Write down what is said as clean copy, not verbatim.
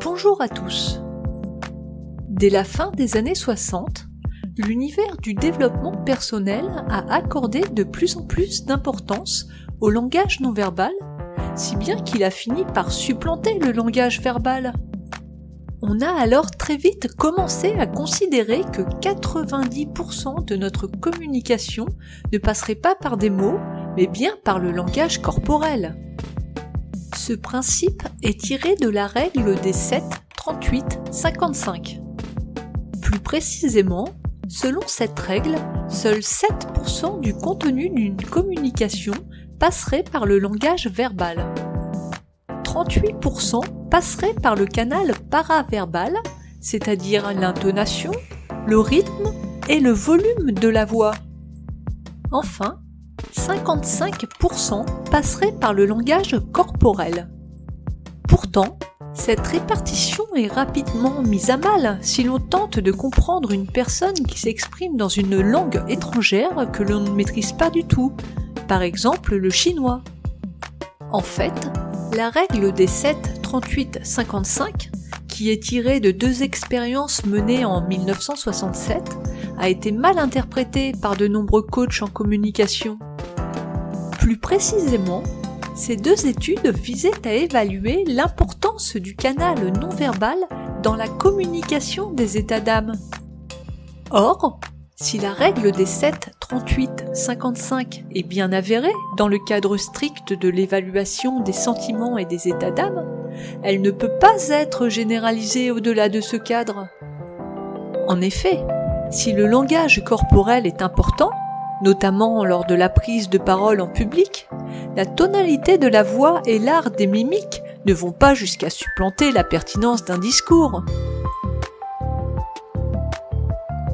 Bonjour à tous. Dès la fin des années 60, l'univers du développement personnel a accordé de plus en plus d'importance au langage non verbal, si bien qu'il a fini par supplanter le langage verbal. On a alors très vite commencé à considérer que 90% de notre communication ne passerait pas par des mots, mais bien par le langage corporel. Ce principe est tiré de la règle des 7, 38, 55. Plus précisément, selon cette règle, seuls 7% du contenu d'une communication passerait par le langage verbal. 38% passerait par le canal paraverbal, c'est-à-dire l'intonation, le rythme et le volume de la voix. Enfin, 55% passerait par le langage corporel. Pourtant, cette répartition est rapidement mise à mal si l'on tente de comprendre une personne qui s'exprime dans une langue étrangère que l'on ne maîtrise pas du tout, par exemple le chinois. En fait, la règle des 7, 38, 55, qui est tirée de deux expériences menées en 1967, a été mal interprétée par de nombreux coachs en communication. Plus précisément, ces deux études visaient à évaluer l'importance du canal non-verbal dans la communication des états d'âme. Or, si la règle des 7, 38, 55 est bien avérée dans le cadre strict de l'évaluation des sentiments et des états d'âme, elle ne peut pas être généralisée au-delà de ce cadre. En effet, si le langage corporel est important, notamment lors de la prise de parole en public, la tonalité de la voix et l'art des mimiques ne vont pas jusqu'à supplanter la pertinence d'un discours.